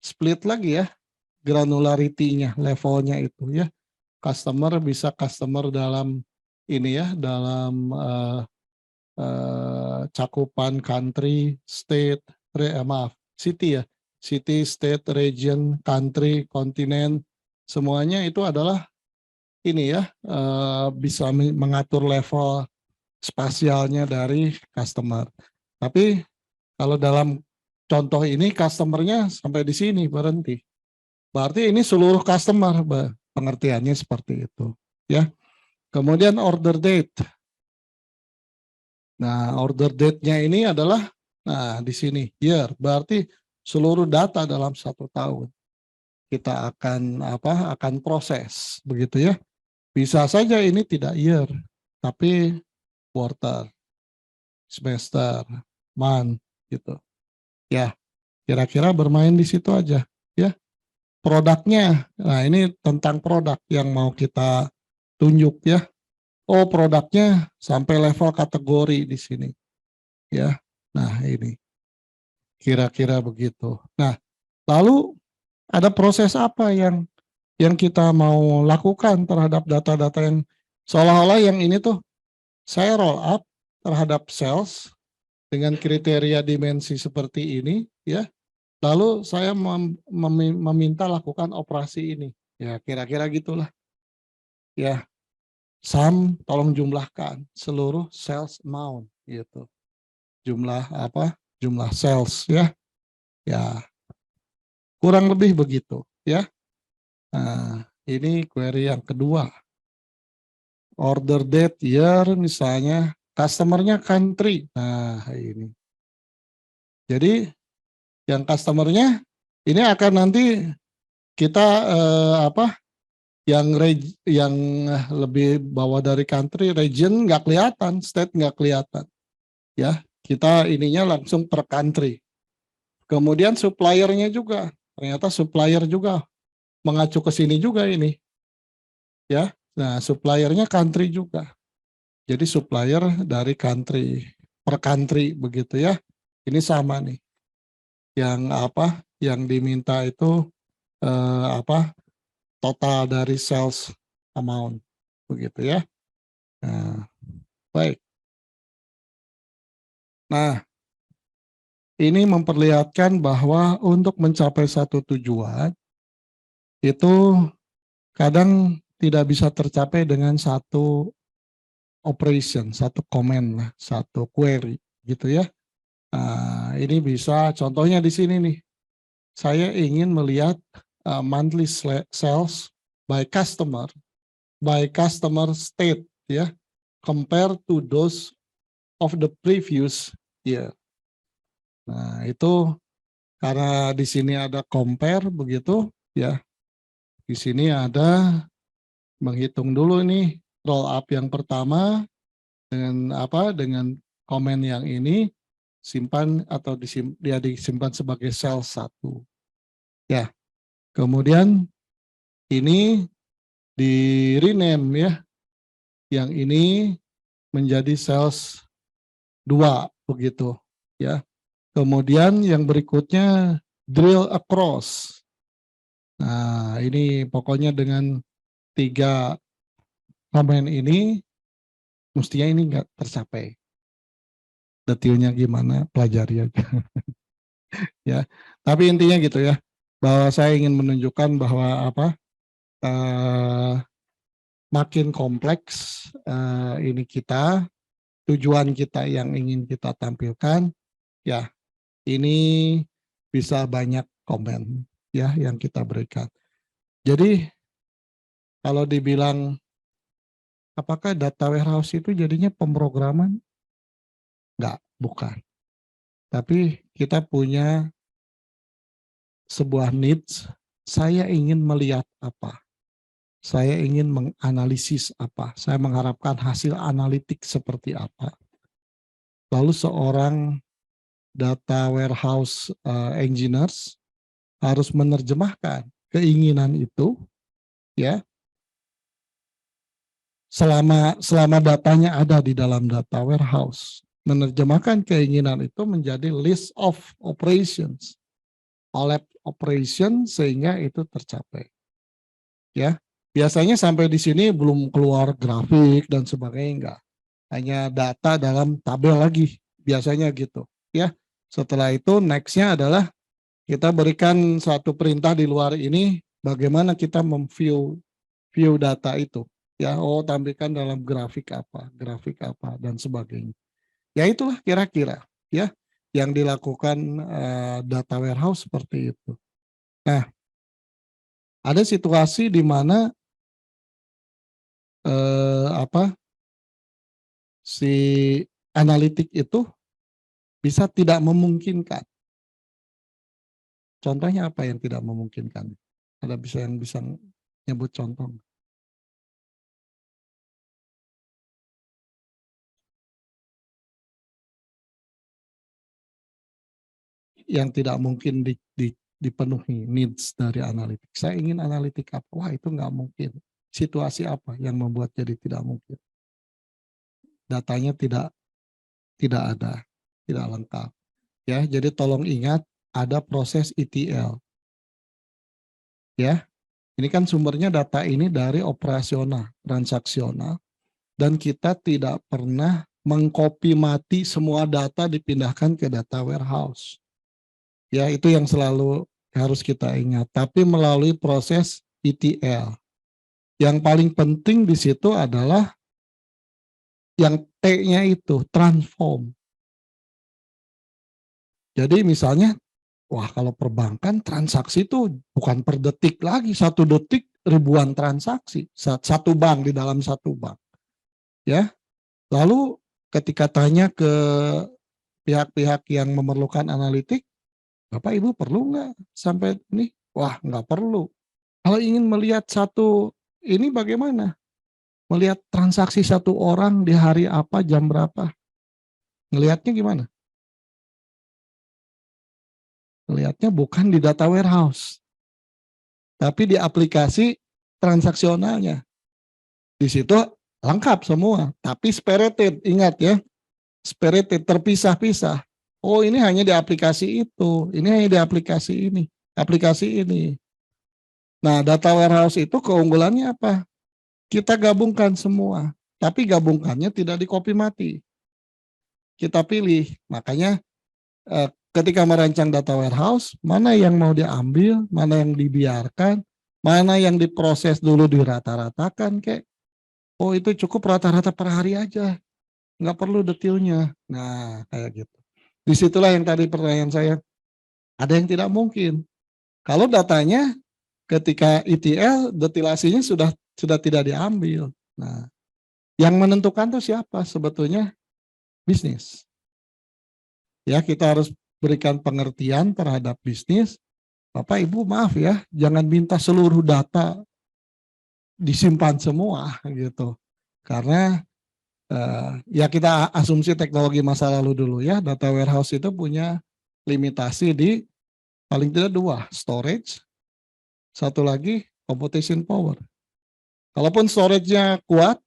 split lagi ya, granularity-nya, levelnya itu ya. Customer bisa customer dalam ini ya, dalam cakupan country, state, city ya, city, state, region, country, kontinen, semuanya itu adalah ini ya, bisa mengatur level spasialnya dari customer. Tapi kalau dalam contoh ini customernya sampai di sini berhenti. Berarti ini seluruh customer, pengertiannya seperti itu ya. Kemudian order date. Nah, order date-nya ini adalah di sini year. Berarti seluruh data dalam 1 tahun kita akan proses begitu ya. Bisa saja ini tidak year, tapi quarter, semester, month gitu. Ya, kira-kira bermain di situ aja ya. Produknya, nah ini tentang produk yang mau kita tunjuk ya. Oh, produknya sampai level kategori di sini ya. Nah, ini kira-kira begitu. Nah, lalu ada proses apa yang kita mau lakukan terhadap data-data yang seolah-olah yang ini tuh saya roll up terhadap sales dengan kriteria dimensi seperti ini ya. Lalu saya meminta lakukan operasi ini. Ya, kira-kira gitulah. Ya, sum tolong jumlahkan seluruh sales amount gitu. Jumlah sales ya. Ya, kurang lebih begitu ya. Nah, ini query yang kedua. Order date year misalnya, customernya country. Nah, ini. Jadi yang customernya ini akan nanti kita yang lebih bawah dari country, region nggak kelihatan, state nggak kelihatan. Ya, kita ininya langsung per country. Kemudian suppliernya juga, ternyata supplier juga mengacu ke sini juga ini. Ya, nah suppliernya country juga. Jadi supplier dari country, per country begitu ya. Ini sama nih. Yang diminta itu total dari sales amount begitu ya. Nah, baik. Nah, ini memperlihatkan bahwa untuk mencapai satu tujuan itu kadang tidak bisa tercapai dengan satu operation, satu command, satu query gitu ya. Nah, ini bisa contohnya di sini nih. Saya ingin melihat monthly sales by customer state ya, compare to those of the previous year. Nah, itu karena di sini ada compare begitu ya. Di sini ada menghitung dulu nih roll up yang pertama dengan apa? Dengan komen yang ini simpan atau dia disimpan sebagai sel 1. Ya. Kemudian ini di rename ya. Yang ini menjadi sales 2 begitu ya. Kemudian yang berikutnya drill across. Nah, ini pokoknya dengan 3 komen ini mestinya ini enggak tercapai. Detailnya gimana pelajari aja. Ya. Tapi intinya gitu ya. Bahwa saya ingin menunjukkan bahwa apa? Makin kompleks ini kita, tujuan kita yang ingin kita tampilkan, ya ini bisa banyak komen ya yang kita berikan. Jadi kalau dibilang apakah data warehouse itu jadinya pemrograman? Enggak, bukan. Tapi kita punya sebuah needs, saya ingin melihat apa? Saya ingin menganalisis apa? Saya mengharapkan hasil analitik seperti apa? Lalu seorang data warehouse engineers harus menerjemahkan keinginan itu ya selama datanya ada di dalam data warehouse, menerjemahkan keinginan itu menjadi list of operations, OLAP operation sehingga itu tercapai. Ya, biasanya sampai di sini belum keluar grafik dan sebagainya, enggak. Hanya data dalam tabel lagi, biasanya gitu. Ya, setelah itu next-nya adalah kita berikan suatu perintah di luar ini, bagaimana kita view data itu. Ya, tampilkan dalam grafik apa, dan sebagainya. Ya itulah kira-kira ya yang dilakukan data warehouse seperti itu. Nah, ada situasi di mana si analitik itu bisa tidak memungkinkan. Contohnya apa yang tidak memungkinkan? Ada yang bisa nyebut contoh? Yang tidak mungkin dipenuhi needs dari analitik. Saya ingin analitik apa? Wah, itu nggak mungkin. Situasi apa yang membuat jadi tidak mungkin? Datanya tidak ada, tidak lengkap. Ya, jadi tolong ingat ada proses ETL. Ya, ini kan sumbernya data ini dari operasional, transaksional, dan kita tidak pernah mengcopy mati semua data dipindahkan ke data warehouse. Ya, itu yang selalu harus kita ingat. Tapi melalui proses ETL. Yang paling penting di situ adalah yang T-nya itu, transform. Jadi misalnya, wah kalau perbankan transaksi itu bukan per detik lagi, 1 detik ribuan transaksi, satu bank di dalam satu bank. Ya, lalu ketika tanya ke pihak-pihak yang memerlukan analitik, Bapak Ibu perlu nggak sampai ini? Wah, nggak perlu. Kalau ingin melihat satu ini bagaimana? Melihat transaksi satu orang di hari apa, jam berapa? Ngelihatnya gimana? Ngelihatnya bukan di data warehouse, tapi di aplikasi transaksionalnya. Di situ lengkap semua, tapi separated, ingat ya, separated, terpisah-pisah. Oh, ini hanya di aplikasi itu, ini hanya di aplikasi ini. Nah, data warehouse itu keunggulannya apa? Kita gabungkan semua, tapi gabungkannya tidak di copy mati. Kita pilih, makanya ketika merancang data warehouse, mana yang mau diambil, mana yang dibiarkan, mana yang diproses dulu dirata-ratakan, kayak, oh itu cukup rata-rata per hari aja, nggak perlu detailnya. Nah, kayak gitu. Disitulah yang tadi pertanyaan saya, ada yang tidak mungkin. Kalau datanya ketika ETL, detilasinya sudah tidak diambil. Nah, yang menentukan tuh siapa? Sebetulnya bisnis. Ya, kita harus berikan pengertian terhadap bisnis. Bapak Ibu maaf ya, jangan minta seluruh data disimpan semua gitu. Karena ya kita asumsi teknologi masa lalu dulu ya, data warehouse itu punya limitasi di paling tidak dua, storage, satu lagi computation power. Kalaupun storage-nya kuat,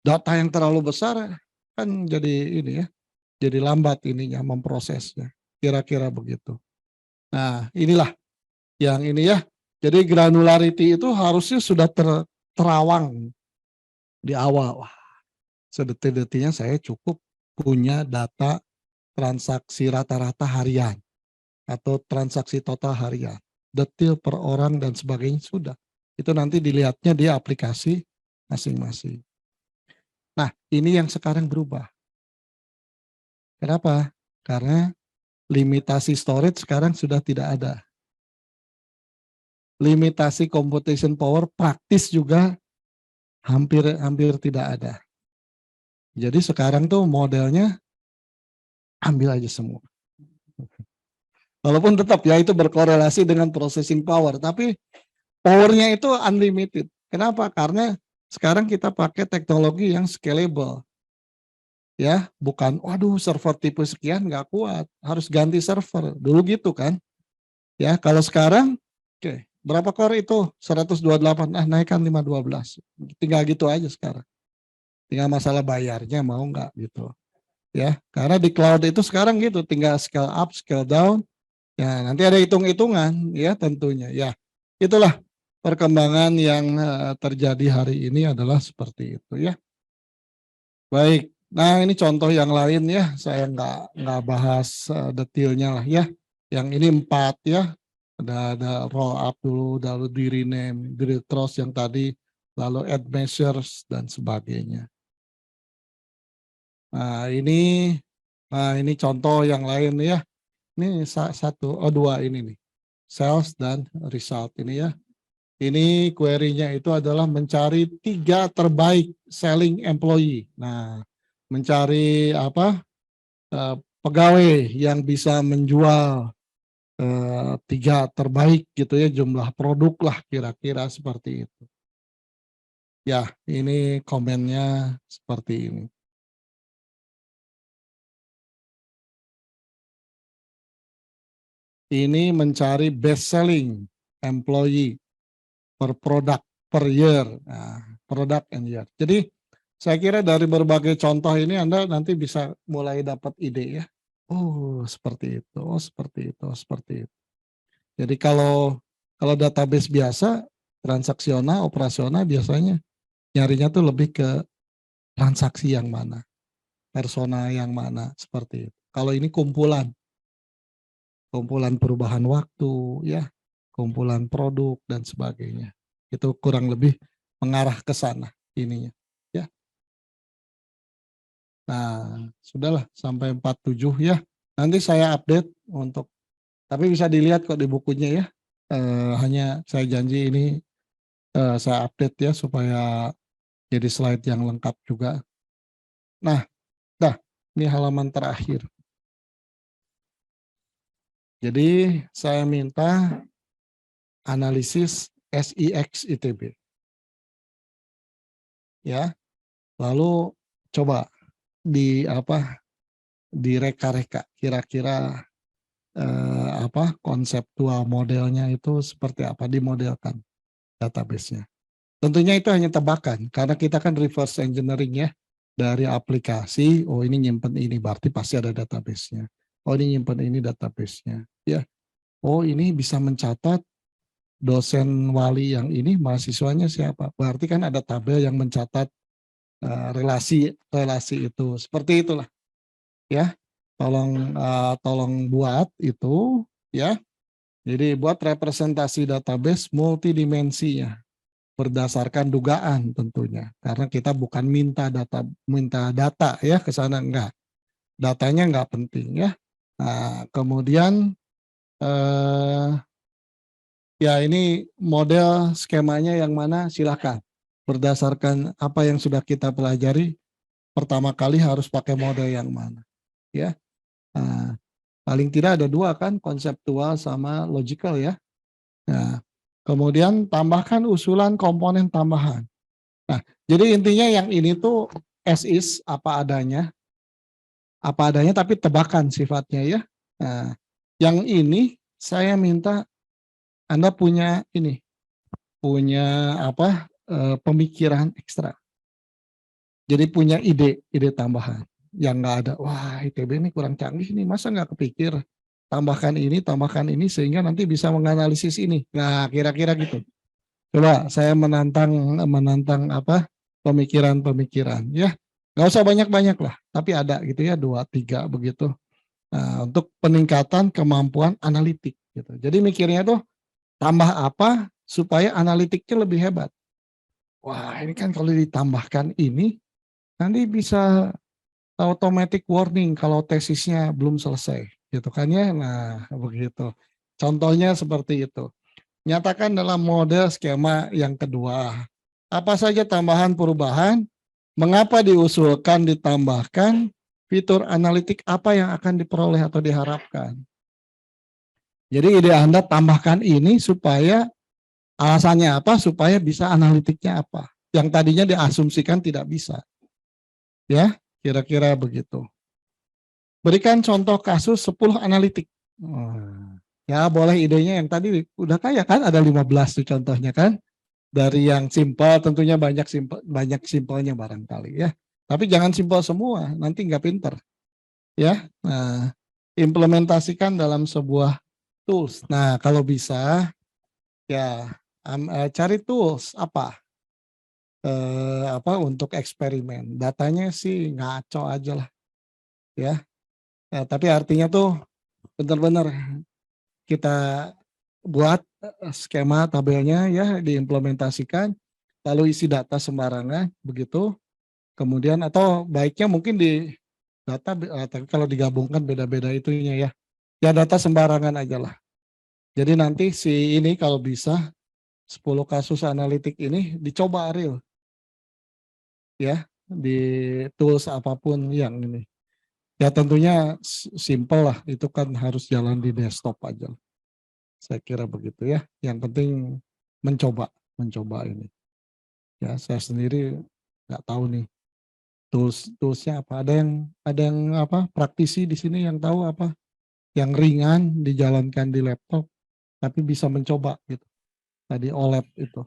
data yang terlalu besar kan jadi ini ya, jadi lambat ininya memprosesnya. Kira-kira begitu. Nah, inilah yang ini ya. Jadi granularity itu harusnya sudah terawang di awal. Wah, sedetil-detilnya saya cukup punya data transaksi rata-rata harian atau transaksi total harian, detail per orang dan sebagainya sudah. Itu nanti dilihatnya di aplikasi masing-masing. Nah, ini yang sekarang berubah. Kenapa? Karena limitasi storage sekarang sudah tidak ada. Limitasi computation power praktis juga hampir tidak ada. Jadi sekarang tuh modelnya ambil aja semua. Walaupun tetap ya itu berkorelasi dengan processing power, tapi powernya itu unlimited. Kenapa? Karena sekarang kita pakai teknologi yang scalable. Ya, bukan waduh server tipe sekian nggak kuat, harus ganti server. Dulu gitu kan. Ya, kalau sekarang oke, berapa core itu? 128, naikkan 512. Tinggal gitu aja sekarang. Tinggal masalah bayarnya mau nggak gitu. Ya, karena di cloud itu sekarang gitu, tinggal scale up, scale down. Ya, nanti ada hitung-hitungan ya tentunya. Ya, itulah perkembangan yang terjadi hari ini adalah seperti itu ya. Baik. Nah, ini contoh yang lain ya. Saya nggak bahas detailnya lah ya. Yang ini 4 ya. Ada roll up dulu, lalu di rename, di cross yang tadi, lalu add measures dan sebagainya. Nah, ini contoh yang lain ya. Ini dua ini nih. Sales dan result ini ya. Ini query-nya itu adalah mencari 3 terbaik selling employee. Nah, mencari apa? Pegawai yang bisa menjual 3 terbaik gitu ya, jumlah produk lah kira-kira seperti itu. Ya, ini komennya seperti ini. Ini mencari best selling employee per product per year. Nah, product and year. Jadi saya kira dari berbagai contoh ini Anda nanti bisa mulai dapat ide ya. Oh, seperti itu. Oh, seperti itu. Oh, seperti itu. Jadi kalau database biasa transaksional, operasional biasanya nyarinya tuh lebih ke transaksi yang mana, persona yang mana, seperti itu. Kalau ini kumpulan perubahan waktu, ya, kumpulan produk dan sebagainya. Itu kurang lebih mengarah ke sana ininya, ya. Nah, sudahlah sampai 47 ya. Nanti saya update untuk, tapi bisa dilihat kok di bukunya ya. Hanya saya janji ini saya update ya supaya jadi slide yang lengkap juga. Nah, ini halaman terakhir. Jadi saya minta analisis SIX ITB. Ya. Lalu coba direka-reka kira-kira konseptual modelnya itu seperti apa dimodelkan database-nya. Tentunya itu hanya tebakan karena kita kan reverse engineering ya dari aplikasi. Oh, ini nyimpen ini berarti pasti ada database-nya. Oh, ini nyimpen ini database-nya. Ya. Oh, ini bisa mencatat dosen wali yang ini mahasiswanya siapa. Berarti kan ada tabel yang mencatat relasi itu. Seperti itulah. Ya. Tolong buat itu ya. Jadi buat representasi database multidimensinya berdasarkan dugaan tentunya. Karena kita bukan minta data ya ke sana, enggak. Datanya enggak penting ya. Nah, kemudian ya ini model skemanya yang mana silakan. Berdasarkan apa yang sudah kita pelajari, pertama kali harus pakai model yang mana. Ya. Nah, paling tidak ada 2 kan, konseptual sama logical ya. Nah, kemudian tambahkan usulan komponen tambahan. Nah, jadi intinya yang ini tuh as is, apa adanya tapi tebakan sifatnya ya. Nah, yang ini saya minta Anda punya ini, punya pemikiran ekstra. Jadi punya ide tambahan yang nggak ada. Wah, ITB ini kurang canggih nih, masa nggak kepikir tambahkan ini sehingga nanti bisa menganalisis ini. Nah, kira-kira gitu. Coba saya menantang pemikiran-pemikiran ya. Nggak usah banyak-banyak lah, tapi ada gitu ya, 2, 3 begitu. Nah, untuk peningkatan kemampuan analitik gitu. Jadi mikirnya tuh tambah apa supaya analitiknya lebih hebat. Wah, ini kan kalau ditambahkan ini nanti bisa automatic warning kalau tesisnya belum selesai gitu kan ya. Nah, begitu. Contohnya seperti itu. Nyatakan dalam model skema yang kedua. Apa saja tambahan perubahan? Mengapa diusulkan ditambahkan? Fitur analitik apa yang akan diperoleh atau diharapkan? Jadi ide Anda tambahkan ini supaya alasannya apa? Supaya bisa analitiknya apa? Yang tadinya diasumsikan tidak bisa. Ya, kira-kira begitu. Berikan contoh kasus 10 analitik. Ya, boleh idenya yang tadi udah kaya kan, ada 15 tuh contohnya kan. Dari yang simpel tentunya banyak simpelnya barangkali ya. Tapi jangan simpel semua, nanti nggak pinter ya. Nah, implementasikan dalam sebuah tools. Nah, kalau bisa ya cari tools untuk eksperimen. Datanya sih ngaco aja lah ya. Tapi artinya tuh benar-benar kita buat skema tabelnya ya, diimplementasikan, lalu isi data sembarangan begitu. Kemudian atau baiknya mungkin di data, tapi kalau digabungkan beda-beda itunya ya. Ya data sembarangan aja lah. Jadi nanti si ini kalau bisa 10 kasus analitik ini dicoba real ya di tools apapun yang ini. Ya tentunya simple lah, itu kan harus jalan di desktop aja. Saya kira begitu ya. Yang penting mencoba ini. Ya saya sendiri nggak tahu nih toolsnya apa. Ada yang praktisi di sini yang tahu apa? Yang ringan dijalankan di laptop tapi bisa mencoba gitu. Tadi OLED itu.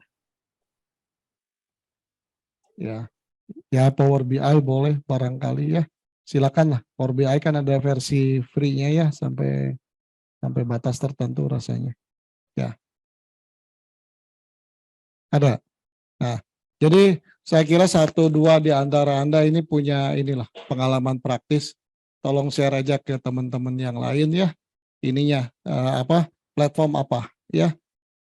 Ya. Ya Power BI boleh barangkali ya. Silakan lah. Power BI kan ada versi free-nya ya sampai batas tertentu rasanya. Ya, ada. Nah, jadi saya kira 1-2 di antara Anda ini punya inilah pengalaman praktis. Tolong share aja ke teman-teman yang lain ya. Ininya platform apa ya.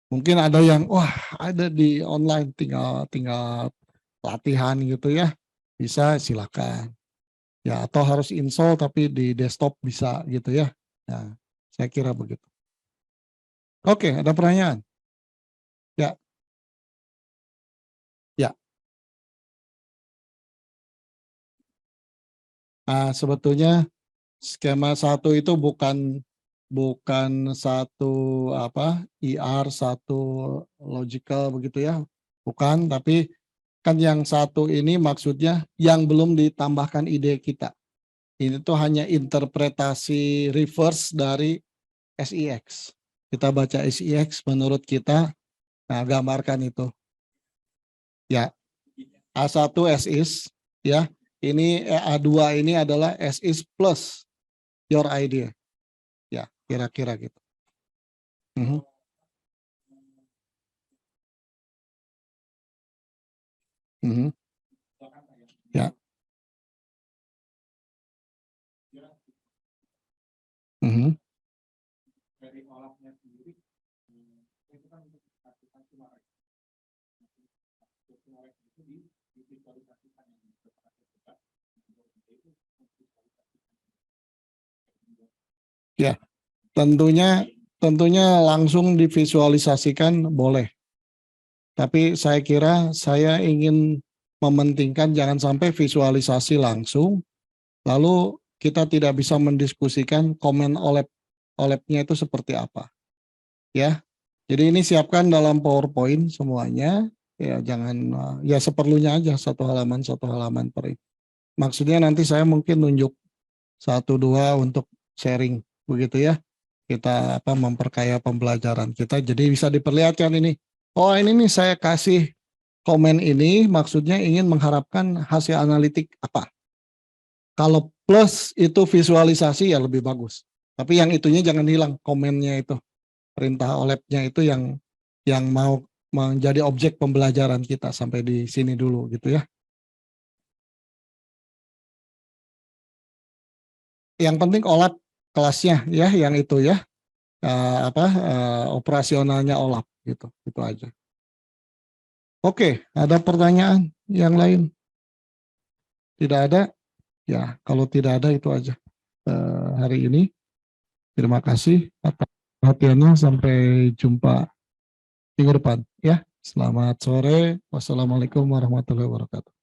Mungkin ada yang wah ada di online, tinggal latihan gitu ya. Bisa silakan. Ya atau harus install tapi di desktop bisa gitu ya. Nah, saya kira begitu. Oke, ada pertanyaan? Ya. Ya. Nah, sebetulnya skema 1 itu bukan satu satu logical begitu ya. Bukan, tapi kan yang 1 ini maksudnya yang belum ditambahkan ide kita. Ini tuh hanya interpretasi reverse dari SIX. Kita baca SIX menurut kita, nah gambarkan itu. Ya, A1 as is, ya. Ini A2 ini adalah as is plus your idea. Ya, kira-kira gitu. Mhm. Mhm. Ya. Mhm. Ya, tentunya langsung divisualisasikan boleh. Tapi saya kira saya ingin mementingkan jangan sampai visualisasi langsung, lalu kita tidak bisa mendiskusikan komen OLED-nya itu seperti apa. Ya, jadi ini siapkan dalam PowerPoint semuanya. Ya jangan ya seperlunya aja satu halaman per ini. Maksudnya nanti saya mungkin nunjuk satu dua untuk sharing begitu ya. Kita memperkaya pembelajaran kita jadi bisa diperlihatkan ini. Oh ini nih saya kasih komen ini maksudnya ingin mengharapkan hasil analitik apa. Kalau plus itu visualisasi ya lebih bagus. Tapi yang itunya jangan hilang, komennya itu. Perintah OLEP-nya itu yang mau menjadi objek pembelajaran kita sampai di sini dulu gitu ya. Yang penting OLAP kelasnya ya, yang itu ya. Operasionalnya OLAP gitu. Itu aja. Oke, ada pertanyaan yang lain? Tidak ada? Ya, kalau tidak ada itu aja hari ini. Terima kasih atas perhatiannya. Sampai jumpa minggu depan. Ya, selamat sore. Wassalamualaikum warahmatullahi wabarakatuh.